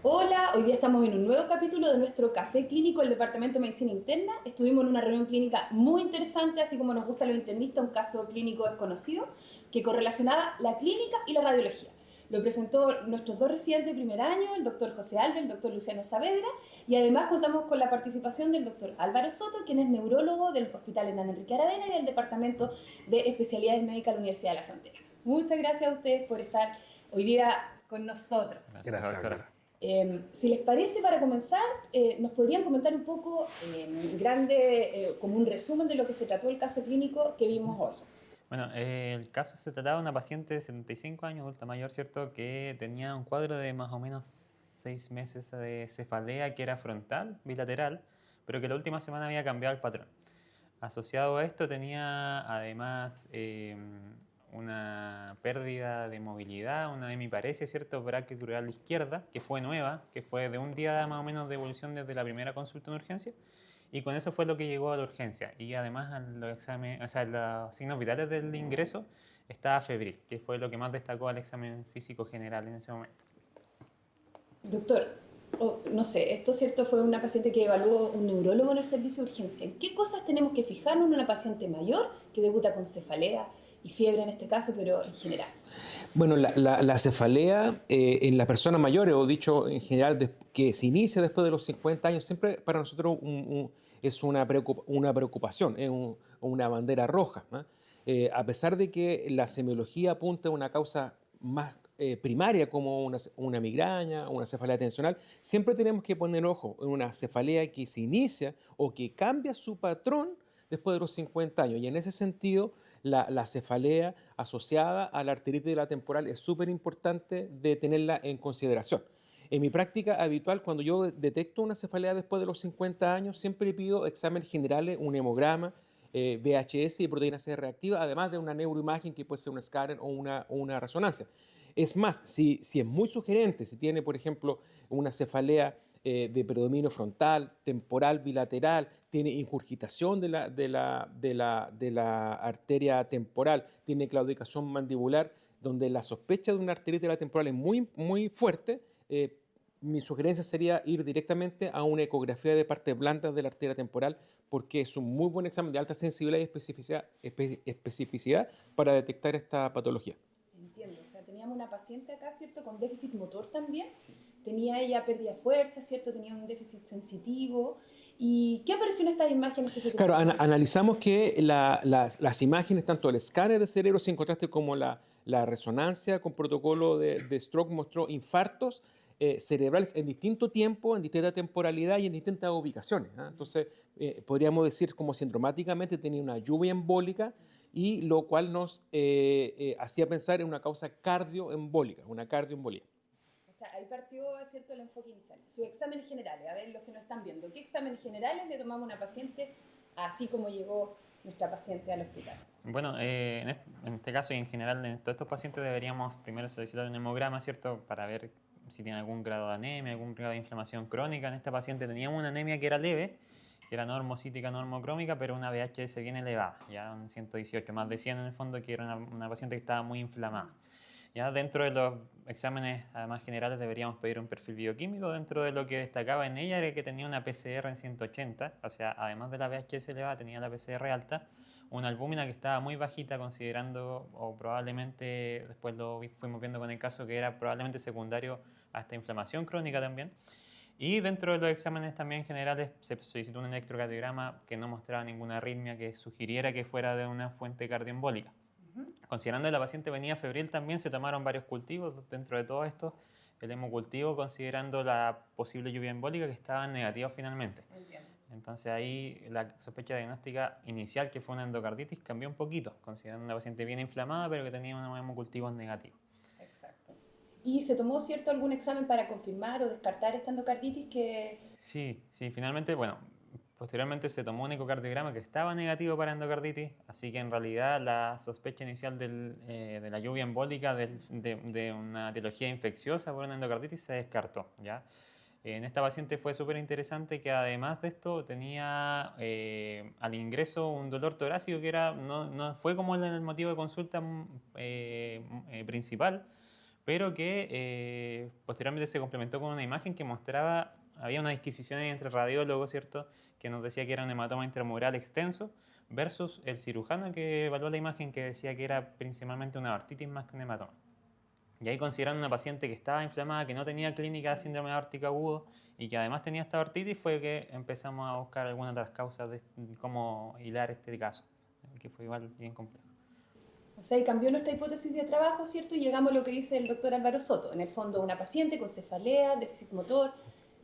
Hola, hoy día estamos en un nuevo capítulo de nuestro Café Clínico del Departamento de Medicina Interna. Estuvimos en una reunión clínica muy interesante, así como nos gusta a los internistas, un caso clínico desconocido que correlacionaba la clínica y la radiología. Lo presentó nuestros dos residentes de primer año, el doctor José Alba y el doctor Luciano Saavedra, y además contamos con la participación del doctor Álvaro Soto, quien es neurólogo del Hospital Hernán Enrique Aravena y del Departamento de Especialidades Médicas de la Universidad de la Frontera. Muchas gracias a ustedes por estar hoy día con nosotros. Gracias, doctora. Si les parece, para comenzar, nos podrían comentar un poco, en grande, como un resumen de lo que se trató el caso clínico que vimos hoy. Bueno, el caso se trataba de una paciente de 75 años, adulta mayor, ¿cierto?, que tenía un cuadro de más o menos 6 meses de cefalea que era frontal, bilateral, pero que la última semana había cambiado el patrón. Asociado a esto tenía además una pérdida de movilidad, una hemiparesia, ¿cierto?, braquiocrural izquierda, que fue nueva, que fue de un día más o menos de evolución desde la primera consulta en urgencia, y con eso fue lo que llegó a la urgencia. Y además en los exámenes, o sea, en los signos vitales del ingreso estaba febril, que fue lo que más destacó al examen físico general en ese momento. Doctor, no sé, esto cierto fue una paciente que evaluó un neurólogo en el servicio de urgencia. ¿En qué cosas tenemos que fijarnos en una paciente mayor que debuta con cefalea y fiebre en este caso, pero en general? Bueno, la cefalea en las personas mayores, o dicho en general, que se inicia después de los 50 años, siempre para nosotros es una preocupación, es una bandera roja, ¿no? A pesar de que la semiología apunta a una causa más primaria como una migraña, una cefalea tensional, siempre tenemos que poner ojo en una cefalea que se inicia o que cambia su patrón después de los 50 años. Y en ese sentido, la cefalea asociada a la arteritis de la temporal es súper importante de tenerla en consideración. En mi práctica habitual, cuando yo detecto una cefalea después de los 50 años, siempre pido exámenes generales, un hemograma, VHS y proteína C reactiva, además de una neuroimagen que puede ser un escáner o una resonancia. Es más, si es muy sugerente, si tiene, por ejemplo, una cefalea de predominio frontal, temporal, bilateral, tiene ingurgitación de la arteria temporal, tiene claudicación mandibular, donde la sospecha de una arteritis de la temporal es muy, muy fuerte, mi sugerencia sería ir directamente a una ecografía de partes blandas de la arteria temporal, porque es un muy buen examen de alta sensibilidad y especificidad para detectar esta patología. Entiendo, o sea, teníamos una paciente acá, ¿cierto?, con déficit motor también. Sí. Tenía ella pérdida de fuerza, ¿cierto?, tenía un déficit sensitivo. ¿Y qué apareció en estas imágenes que se Claro, analizamos que las imágenes, tanto el escáner de cerebro, sin contraste como la resonancia con protocolo de stroke, mostró infartos cerebrales en distinto tiempo, en distinta temporalidad y en distintas ubicaciones, ¿eh? Entonces, podríamos decir como sindromáticamente tenía una lluvia embólica, y lo cual nos hacía pensar en una causa cardioembólica, una cardioembolía. O sea, ahí partió, ¿cierto?, el enfoque inicial. Sus exámenes generales, a ver, los que nos están viendo, ¿qué exámenes generales le tomamos a una paciente así como llegó nuestra paciente al hospital? Bueno, en este caso y en general en todos estos pacientes deberíamos primero solicitar un hemograma, ¿cierto?, para ver si tiene algún grado de anemia, algún grado de inflamación crónica. En esta paciente teníamos una anemia que era leve, que era normocítica, normocrómica, pero una VHS bien elevada, ya un 118, más de 100 en el fondo, que era una paciente que estaba muy inflamada. Ya dentro de los exámenes además generales deberíamos pedir un perfil bioquímico. Dentro de lo que destacaba en ella era que tenía una PCR en 180, o sea, además de la VHS elevada tenía la PCR alta, una albúmina que estaba muy bajita, considerando, o probablemente después lo fuimos viendo con el caso, que era probablemente secundario a esta inflamación crónica también. Y dentro de los exámenes también generales se solicitó un electrocardiograma que no mostraba ninguna arritmia que sugiriera que fuera de una fuente cardioembólica. Considerando que la paciente venía febril también, se tomaron varios cultivos. Dentro de todo esto, el hemocultivo, considerando la posible lluvia embólica, que estaban negativos finalmente. Entiendo. Entonces ahí la sospecha diagnóstica inicial, que fue una endocarditis, cambió un poquito, considerando una paciente bien inflamada, pero que tenía unos hemocultivos negativos. Exacto. ¿Y se tomó, cierto, algún examen para confirmar o descartar esta endocarditis que...? Sí, finalmente, bueno, posteriormente se tomó un ecocardiograma que estaba negativo para endocarditis, así que en realidad la sospecha inicial de la lluvia embólica de una etiología infecciosa por una endocarditis se descartó, ¿ya? En esta paciente fue súper interesante que además de esto tenía al ingreso un dolor torácico que era, no fue como el motivo de consulta principal, pero que posteriormente se complementó con una imagen que mostraba, había una disquisición entre radiólogos, ¿cierto?, que nos decía que era un hematoma intramural extenso, versus el cirujano que evaluó la imagen que decía que era principalmente una aortitis más que un hematoma. Y ahí considerando una paciente que estaba inflamada, que no tenía clínica de síndrome aórtico agudo y que además tenía esta aortitis, fue que empezamos a buscar algunas de las causas de cómo hilar este caso, que fue igual bien complejo. O sea, y cambió nuestra hipótesis de trabajo, ¿cierto? Y llegamos a lo que dice el doctor Álvaro Soto. En el fondo, una paciente con cefalea, déficit motor,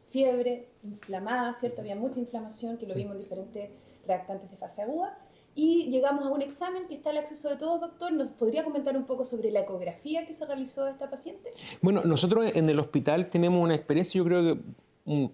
fiebre, inflamada, ¿cierto? Había mucha inflamación, que lo vimos en diferentes reactantes de fase aguda. Y llegamos a un examen que está al acceso de todos, doctor. ¿Nos podría comentar un poco sobre la ecografía que se realizó de esta paciente? Bueno, nosotros en el hospital tenemos una experiencia, yo creo que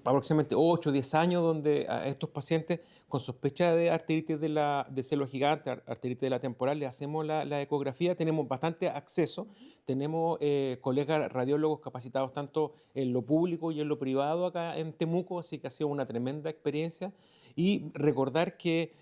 aproximadamente 8 o 10 años, donde a estos pacientes con sospecha de arteritis de célula gigante, arteritis de la temporal, le hacemos la ecografía, tenemos bastante acceso, tenemos colegas radiólogos capacitados tanto en lo público y en lo privado acá en Temuco, así que ha sido una tremenda experiencia. Y recordar que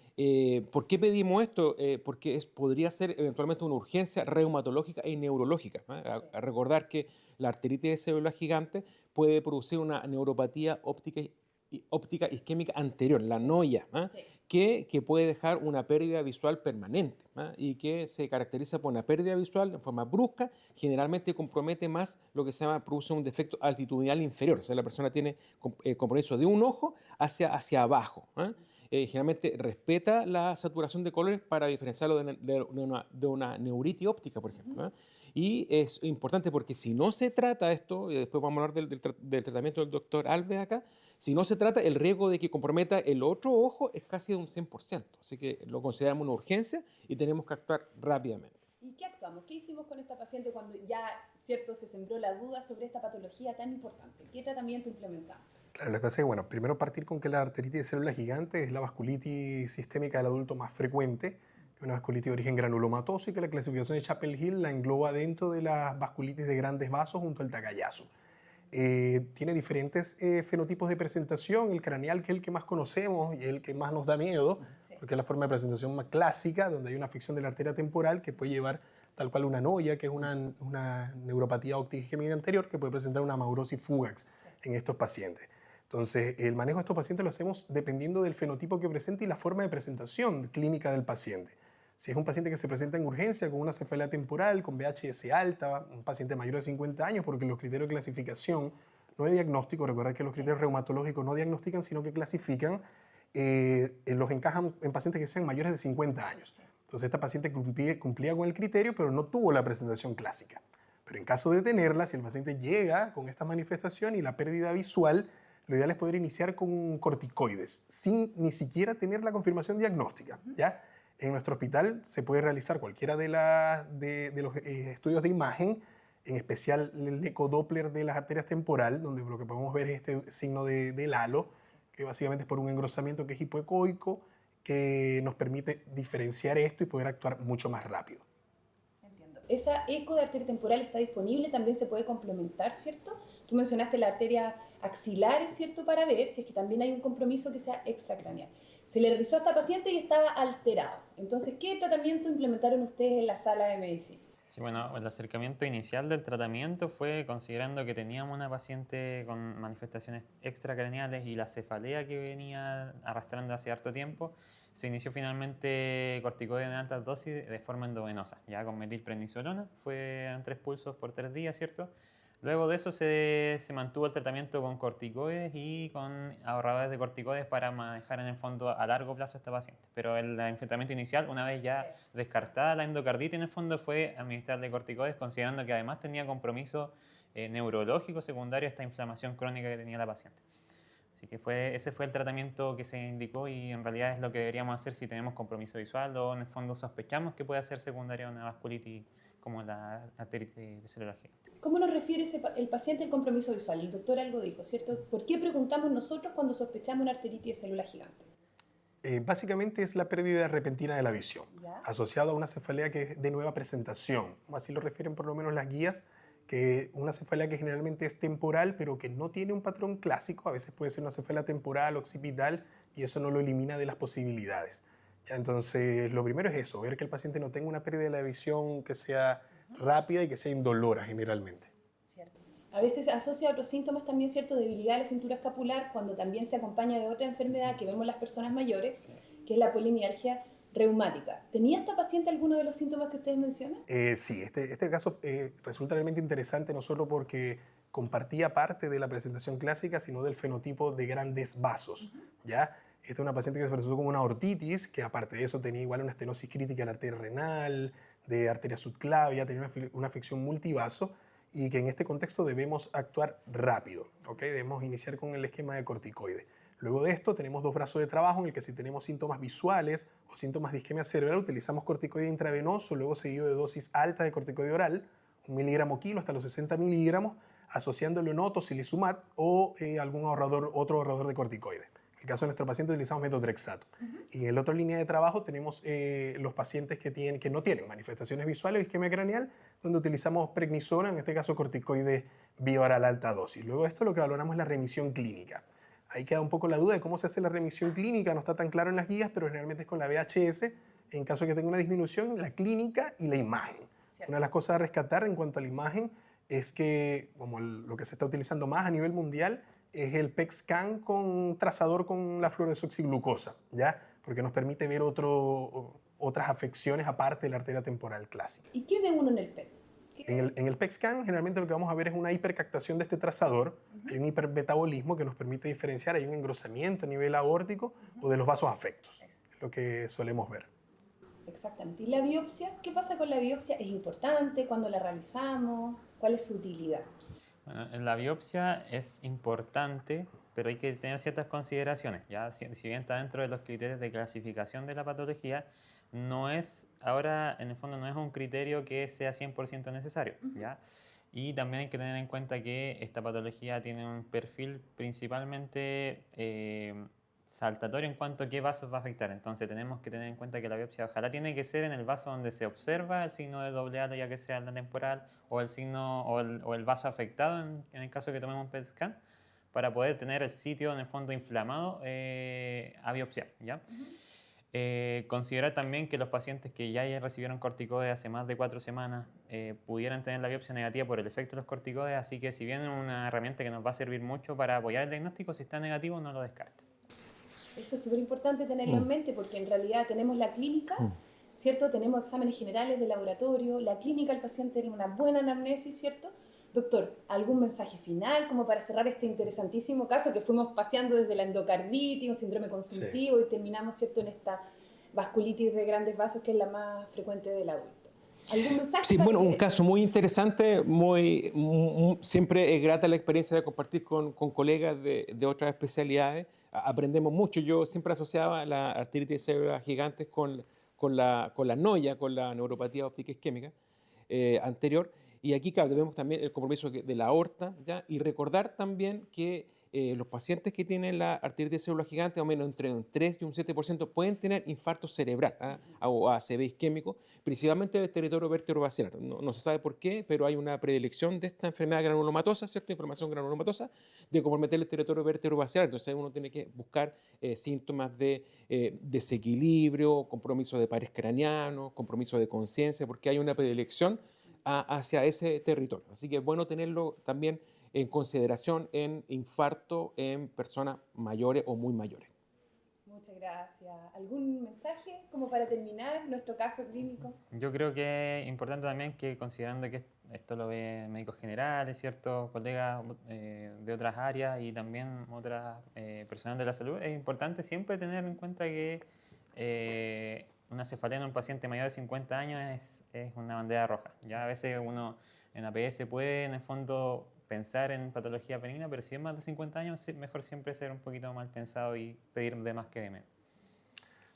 ¿por qué pedimos esto? Porque podría ser eventualmente una urgencia reumatológica y neurológica. A recordar que la arteritis de célula gigante puede producir una neuropatía óptica isquémica anterior, la NOIA, Sí. que puede dejar una pérdida visual permanente y que se caracteriza por una pérdida visual en forma brusca, generalmente compromete más lo que se llama, produce un defecto altitudinal inferior, o sea, la persona tiene compromiso de un ojo hacia abajo. Generalmente respeta la saturación de colores para diferenciarlo de una neuritis óptica, por ejemplo. Y es importante porque si no se trata esto, y después vamos a hablar del tratamiento del doctor Alves acá, si no se trata, el riesgo de que comprometa el otro ojo es casi de un 100%. Así que lo consideramos una urgencia y tenemos que actuar rápidamente. ¿Y qué actuamos? ¿Qué hicimos con esta paciente cuando ya, cierto, se sembró la duda sobre esta patología tan importante? ¿Qué tratamiento implementamos? Claro, lo que pasa es que, bueno, primero partir con que la arteritis de célula gigante es la vasculitis sistémica del adulto más frecuente, que es una vasculitis de origen granulomatoso y que la clasificación de Chapel-Hill la engloba dentro de las vasculitis de grandes vasos junto al Takayasu. Tiene diferentes fenotipos de presentación, el craneal, que es el que más conocemos y el que más nos da miedo, Sí. porque es la forma de presentación más clásica, donde hay una afección de la arteria temporal que puede llevar tal cual una NOIA, que es una neuropatía óptica isquémica anterior, que puede presentar una amaurosis fugax en estos pacientes. Entonces, el manejo de estos pacientes lo hacemos dependiendo del fenotipo que presente y la forma de presentación clínica del paciente. Si es un paciente que se presenta en urgencia con una cefalea temporal, con VHS alta, un paciente mayor de 50 años, porque los criterios de clasificación no de diagnóstico, recordar que los criterios reumatológicos no diagnostican, sino que clasifican, los encajan en pacientes que sean mayores de 50 años. Entonces, esta paciente cumplía con el criterio, pero no tuvo la presentación clásica. Pero en caso de tenerla, si el paciente llega con esta manifestación y la pérdida visual, lo ideal es poder iniciar con corticoides, sin ni siquiera tener la confirmación diagnóstica, ¿ya? En nuestro hospital se puede realizar cualquiera de los estudios de imagen, en especial el ecodoppler de las arterias temporal, donde lo que podemos ver es este signo del halo, que básicamente es por un engrosamiento que es hipoecoico, que nos permite diferenciar esto y poder actuar mucho más rápido. Entiendo. Esa eco de arteria temporal está disponible, también se puede complementar, ¿cierto? Tú mencionaste la arteria axilar, ¿cierto? Para ver si es que también hay un compromiso que sea extracraneal. Se le realizó a esta paciente y estaba alterado. Entonces, ¿qué tratamiento implementaron ustedes en la sala de medicina? Sí, bueno, el acercamiento inicial del tratamiento fue considerando que teníamos una paciente con manifestaciones extracraneales y la cefalea que venía arrastrando hace harto tiempo. Se inició finalmente corticoide en altas dosis de forma endovenosa, ya con metilprednisolona, fue en 3 pulsos por 3 días, ¿cierto? Luego de eso se mantuvo el tratamiento con corticoides y con ahorradores de corticoides para manejar en el fondo a largo plazo a esta paciente. Pero el enfrentamiento inicial, una vez ya descartada la endocarditis en el fondo, fue administrarle corticoides considerando que además tenía compromiso neurológico secundario a esta inflamación crónica que tenía la paciente. Así que ese fue el tratamiento que se indicó y en realidad es lo que deberíamos hacer si tenemos compromiso visual o en el fondo sospechamos que puede ser secundaria a una vasculitis como la arteritis de célula gigante. ¿Cómo nos refiere el paciente al compromiso visual? El doctor algo dijo, ¿cierto? ¿Por qué preguntamos nosotros cuando sospechamos una arteritis de célula gigante? Básicamente es la pérdida repentina de la visión, ¿Ya? asociado a una cefalea que es de nueva presentación. Así lo refieren por lo menos las guías que una cefalea que generalmente es temporal, pero que no tiene un patrón clásico. A veces puede ser una cefalea temporal, occipital, y eso no lo elimina de las posibilidades. Ya, entonces, lo primero es eso, ver que el paciente no tenga una pérdida de la visión que sea rápida y que sea indolora generalmente. Cierto. A veces asocia a otros síntomas también, ¿cierto? Debilidad de la cintura escapular, cuando también se acompaña de otra enfermedad que vemos en las personas mayores, que es la polimialgia reumática. ¿Tenía esta paciente alguno de los síntomas que ustedes mencionan? Sí, este caso resulta realmente interesante no solo porque compartía parte de la presentación clásica, sino del fenotipo de grandes vasos, ¿ya? Esta es una paciente que se presentó con una ortitis, que aparte de eso tenía igual una estenosis crítica de la arteria renal, de arteria subclavia, tenía una afección multivaso, y que en este contexto debemos actuar rápido, ¿ok? Debemos iniciar con el esquema de corticoide. Luego de esto tenemos dos brazos de trabajo en el que si tenemos síntomas visuales o síntomas de isquemia cerebral utilizamos corticoide intravenoso, luego seguido de dosis alta de corticoide oral, 1 miligramo kilo hasta los 60 miligramos, asociándolo en tocilizumab o otro ahorrador de corticoide. En el caso de nuestro paciente utilizamos metotrexato. Y en la otra línea de trabajo tenemos los pacientes que no tienen manifestaciones visuales o isquemia craneal, donde utilizamos prednisona, en este caso corticoide bioral alta dosis. Luego de esto lo que valoramos es la remisión clínica. Ahí queda un poco la duda de cómo se hace la remisión clínica, no está tan claro en las guías, pero generalmente es con la VHS, en caso de que tenga una disminución, la clínica y la imagen. Una de las cosas a rescatar en cuanto a la imagen es que, como lo que se está utilizando más a nivel mundial, es el PET scan con trazador con la fluoresoxiglucosa, ¿ya? Porque nos permite ver otras afecciones aparte de la arteria temporal clásica. ¿Y qué ve uno en el PET? En el PET scan generalmente lo que vamos a ver es una hipercaptación de este trazador, hay un hiperbetabolismo que nos permite diferenciar, hay un engrosamiento a nivel aórtico o de los vasos afectos, es lo que solemos ver. Exactamente. ¿Y la biopsia? ¿Qué pasa con la biopsia? ¿Es importante? ¿Cuándo la realizamos? ¿Cuál es su utilidad? Bueno, en la biopsia es importante, pero hay que tener ciertas consideraciones. ¿Ya? Si bien está dentro de los criterios de clasificación de la patología, no es, ahora en el fondo no es un criterio que sea 100% necesario. ¿Ya? Y también hay que tener en cuenta que esta patología tiene un perfil principalmente saltatorio en cuanto a qué vasos va a afectar. Entonces tenemos que tener en cuenta que la biopsia ojalá tiene que ser en el vaso donde se observa el signo de doble halo, ya que sea la temporal, o el signo o el vaso afectado en el caso que tomemos un PET scan, para poder tener el sitio en el fondo inflamado a biopsiar, ¿ya? Considerar también que los pacientes que ya recibieron corticoides hace más de 4 semanas pudieran tener la biopsia negativa por el efecto de los corticoides, así que si bien es una herramienta que nos va a servir mucho para apoyar el diagnóstico, si está negativo no lo descarte. Eso es súper importante tenerlo en mente porque en realidad tenemos la clínica, ¿cierto? Tenemos exámenes generales de laboratorio, la clínica, el paciente tiene una buena anamnesis, ¿cierto? Doctor, ¿algún mensaje final como para cerrar este interesantísimo caso que fuimos paseando desde la endocarditis, un síndrome consultivo y terminamos, ¿cierto?, en esta vasculitis de grandes vasos que es la más frecuente del adulto? ¿Algún mensaje? Sí, bueno, un caso muy interesante, siempre es grata la experiencia de compartir con colegas de otras especialidades. Aprendemos mucho. Yo siempre asociaba la arteritis de células gigantes con la noya, con la neuropatía óptica isquémica anterior. Y aquí, claro, tenemos también el compromiso de la aorta, ¿ya? Y recordar también que los pacientes que tienen la arteritis de células gigantes, o menos entre un 3 y un 7%, pueden tener infarto cerebral o ACV isquémico, principalmente del territorio vértebrovascular. No se sabe por qué, pero hay una predilección de esta enfermedad granulomatosa, ¿cierto? Inflamación granulomatosa, de comprometer el territorio vértebrovascular. Entonces uno tiene que buscar síntomas de desequilibrio, compromiso de pares craneanos, compromiso de conciencia, porque hay una predilección hacia ese territorio. Así que es bueno tenerlo también en consideración en infarto en personas mayores o muy mayores. Muchas gracias. ¿Algún mensaje como para terminar nuestro caso clínico? Yo creo que es importante también que, considerando que esto lo ven médicos generales, ciertos colegas de otras áreas y también otras personas de la salud, es importante siempre tener en cuenta que una cefalea en un paciente mayor de 50 años es una bandera roja. Ya a veces uno en APS puede en el fondo pensar en patología benigna, pero si es más de 50 años, mejor siempre ser un poquito mal pensado y pedir de más que de menos.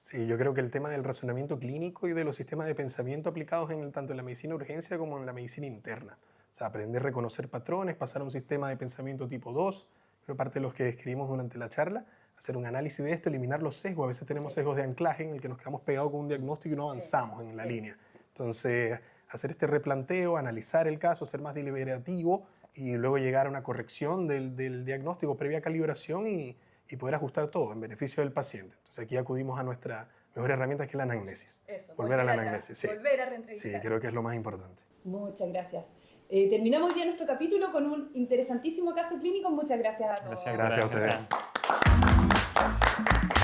Sí, yo creo que el tema del razonamiento clínico y de los sistemas de pensamiento aplicados tanto en la medicina de urgencia como en la medicina interna. O sea, aprender a reconocer patrones, pasar a un sistema de pensamiento tipo 2, fue parte de los que describimos durante la charla, hacer un análisis de esto, eliminar los sesgos. A veces tenemos sesgos de anclaje en el que nos quedamos pegados con un diagnóstico y no avanzamos en la línea. Entonces, hacer este replanteo, analizar el caso, ser más deliberativo y luego llegar a una corrección del diagnóstico previa calibración y poder ajustar todo en beneficio del paciente. Entonces aquí acudimos a nuestra mejor herramienta, que es la anamnesis. Eso, volver a la anamnesis, sí. Volver a reentrevistar. Sí, creo que es lo más importante. Muchas gracias. Terminamos hoy día nuestro capítulo con un interesantísimo caso clínico. Muchas gracias a todos. Gracias Gracias a por la ustedes. atención.